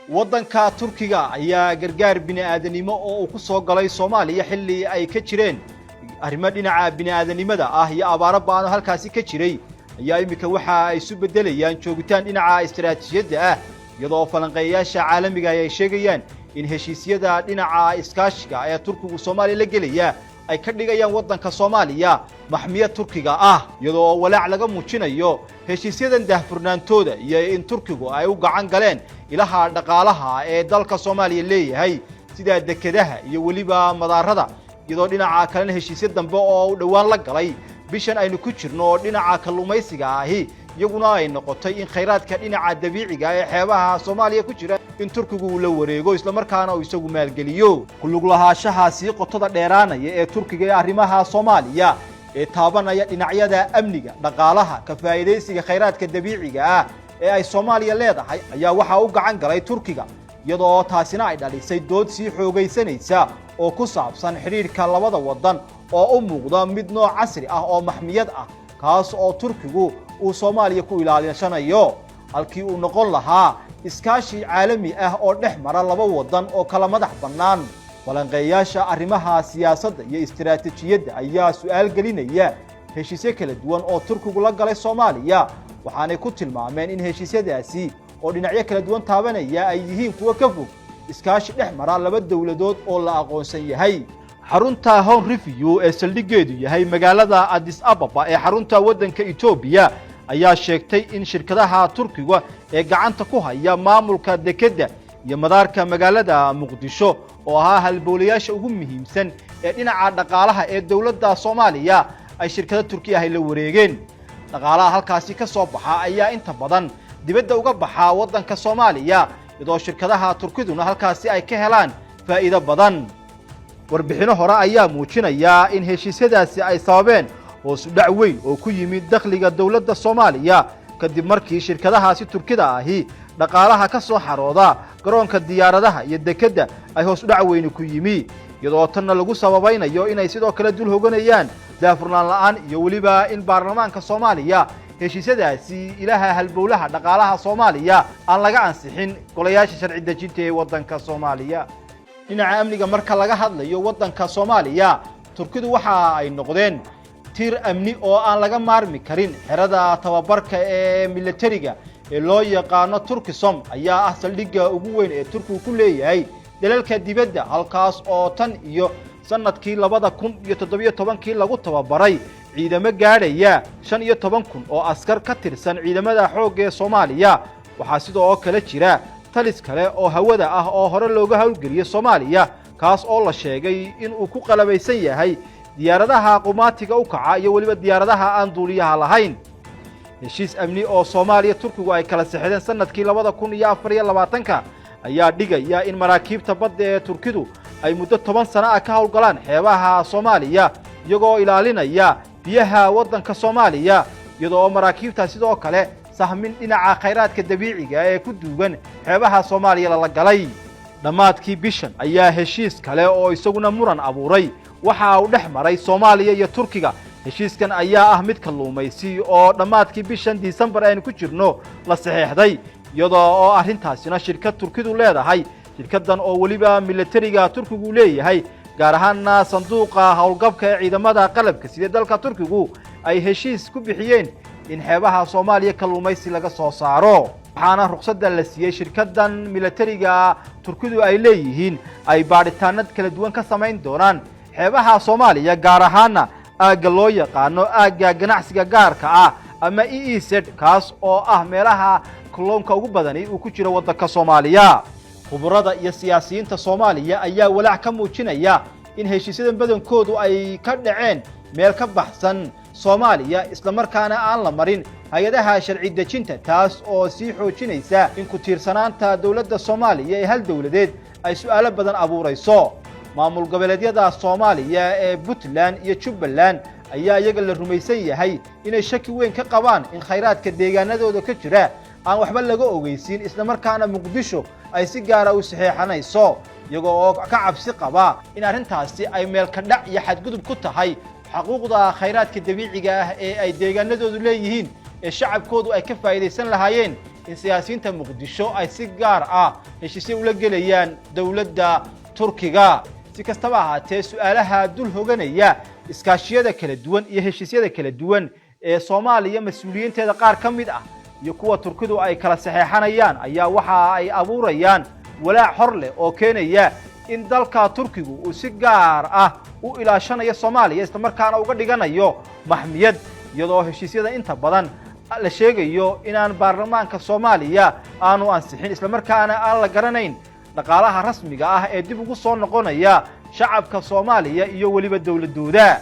waddanka Turkiga ayaa gargaar bini'aadanimo oo uu ku soo galay Soomaaliya xilli ay ka jireen arrimo dhinaca bini'aadanimada ah iyo abaaro ba'an halkaasi ka jiray ayaa imika waxa ay isu bedelayaan joogitaan dhinaca istiraatiijiyadda ah iyadoo falanqeeyaasha caalamiga ay sheegayaan in heshiisyada dhinaca iskaashiga ee Turkigu Soomaaliya la gelaya ay ka dhigayaan waddanka Soomaaliya maxmiyad Turkiga ah iyadoo walaac laga muujinayo heshiisyadan daahfurnaantooda iyo in Turkigu ay u gacan galeen ilaha dhaqaalaha ee dalka Soomaaliya leeyahay sida dekedaha iyo waliba madaarada iyadoo dhinaca kale heshiisyo dambe oo dhawaan la galay bishan aynu ku jirno dhinaca kalluumaysiga ahi iyaguna ay noqotay in khayraadka dhinaca dabiiciga ee xeebaha Soomaaliya ku jira in Turkigu uu la wareego isla markaana uu isagu maalgeliyo ku lug lahaanshahaasi qotada dheeraanaya ee Turkiga ee arrimaha Soomaaliya ee taabanaya dhinacyada amniga dhaqaalaha ka faa'iideysiga khayraadka dabiiciga ah ee ay Soomaaliya leedahay ayaa waxa uu gacan galay Turkiga iyadoo taasina ay dhalisay dood sii xoogaysanaysa oo ku saabsan xiriirka labada wadan oo u muuqda mid nooc casri ah oo maxmiyad ah kaas oo Turkigu uu Soomaaliya ku ilaalinayo halkii uu noqon lahaa iskaashi caalami ah oo dhex mara laba wadan oo kala madax bannaan falanqeeyaasha arrimaha siyaasadda iyo istiraatiijiyadda ayaa su'aal gelinaya heshiisyo kala duwan oo Turkigu la galay Soomaaliya waxaanay ku tilmaameen in heshiisyadaasi oo dhinacyo kala duwan taabanaya ay yihiin kuwa ka fog iskaashi dhex mara laba dawladood oo la aqoonsan yahay xarunta Home Review ee saldhigeedu yahay magaalada Addis Ababa ee xarunta waddanka Itoobiya ayaa sheegtay in shirkadaha Turkiga ee gacanta ku haya maamulka dekedda iyo madaarka magaalada Muqdisho oo ahaa halbowlayaasha ugu muhiimsan ee dhinaca dhaqaalaha ee dawladda Soomaaliya ay shirkado Turkiga ah la wareegeen dhaqaalaha halkaasi ka soo baxa ayaa inta badan dibadda uga baxa waddanka Soomaaliya iyadoo shirkadaha Turkiduna halkaasi ay ka helaan faa'iido badan warbixino hore ayaa muujinaya in heshiisyadaasi ay sababeen hoos u dhac weyn oo ku yimid dakhliga dawladda Soomaaliya kadib markii shirkadahaasi Turkida ahi dhaqaalaha ka soo xarooda garoonka diyaaradaha iyo dekedda ay hoos u dhac weyn ku yimi iyadoo tan lagu sababaynayo inay sidoo kale dul hoganayaan daafurnaan la'aan iyo waliba in baarlamaanka Soomaaliya heshiisyadaasi ilaha halbowlaha dhaqaalaha Soomaaliya aan laga ansixin golayaasha sharci dejinta ee waddanka Soomaaliya dhinaca amniga marka laga hadlayo waddanka Soomaaliya Turkidu waxa ay noqdeen tir amni oo aan laga maarmi karin xirada tababarka ee militariga ee loo yaqaan Turkisom ayaa ah saldhigga ugu weyn ee Turkigu ku leeyahay dalalka dibadda halkaas oo tan iyo sanadkii 2017 lagu tababaray ciidamo gaadhaya 15,000 oo askar ka tirsan ciidamada xoogga ee Soomaaliya waxa sidoo kale jira talis kale oo hawada ah oo hore looga hawlgeliyay Soomaaliya kaas oo la sheegay in uu ku qalabaysan yahay diyaaradaha qumaatiga u kaca iyo waliba diyaaradaha aan duuliyaha lahayn heshiis amni oo Soomaaliya Turkigu ay kala saxdeen sanadkii 2024 ayaa dhigaya in maraakiibta badda ee Turkidu ay muddo 10 sano ah ka hawlgalaan xeebaha Soomaaliya iyagoo ilaalinaya biyaha waddanka Soomaaliya iyadoo maraakiibta sidoo kale sahmin dhinaca khayraadka dabiiciga ee ku duugan xeebaha Soomaaliya la galay dhamaadkii bishan ayaa heshiis kale oo isaguna muran abuuray waxa uu dhex maray Soomaaliya iyo Turkiga heshiiskan ayaa ah mid kalluumaysi oo dhamaadkii bishan December aynu ku jirno la saxeexday iyadoo oo arrintaasina shirkad Turkidu leedahay shirkadan oo waliba militariga Turkigu leeyahay gaar ahaan sanduuqa hawlgabka ee ciidamada qalabka sida dalka Turkigu ay heshiis ku bixiyeen in xeebaha Soomaaliya kalluumaysi laga soo saaro waxaana ruqsadda la siiyay shirkadan militariga Turkidu ay leeyihiin ay baaritaanad kala duwan ka samayn doonaan xeebaha Soomaaliya gaar ahaan aagga loo yaqaano aagga ganacsiga gaarka ah ama EEZ kaas oo ah meelaha kalluunka ugu badan uu ku jiro waddanka Soomaaliya khubarada iyo siyaasiyiinta Soomaaliya ayaa walaac ka muujinaya in heshiisyadan badankoodu ay ka dhaceen meel ka baxsan Soomaaliya isla markaana aan la marin hay'adaha sharci dejinta taas oo sii xoojinaysa in ku tiirsanaanta dawladda Soomaaliya ee hal dawladeed ay su'aalo badan abuurayso maamul goboleedyada Soomaaliya ee Puntland iyo Jubbaland ayaa iyaga la rumaysan yahay inay shaki weyn ka qabaan in khayraadka deegaanadooda ka jira aan waxba laga ogeysiin isla markaana Muqdisho ay si gaar ah u saxeexanayso iyagoo ka cabsi qaba in arrintaasi ay meel ka dhac iyo xadgudub ku tahay xuquuqda khayraadka dabiiciga ah ee ay deegaanadoodu leeyihiin ee shacabkoodu ay ka faa'iideysan lahaayeen in siyaasiyiinta muqdisho ay si gaar ah heshiisyo ula gelayaan dowladda Turkiga si kastaba ahaatee su'aalaha dul hoganaya iskaashiyada kala duwan iyo heshiisyada kala duwan ee Soomaaliya mas'uuliyiinteeda qaar ka mid ah iyo kuwa Turkidu ay kala saxeexanayaan ayaa waxa ay abuurayaan walaac hor leh oo keenaya in dalka Turkigu uu si gaar ah u ilaashanayo Soomaaliya isla markaana uga dhiganayo maxmiyad iyadoo heshiisyada inta badan la sheegayo inaan baarlamaanka Soomaaliya aanu ansixin isla markaana aan la garanayn dhaqaalaha rasmiga ah ee dib ugu soo noqonaya shacabka Soomaaliya iyo waliba dawladooda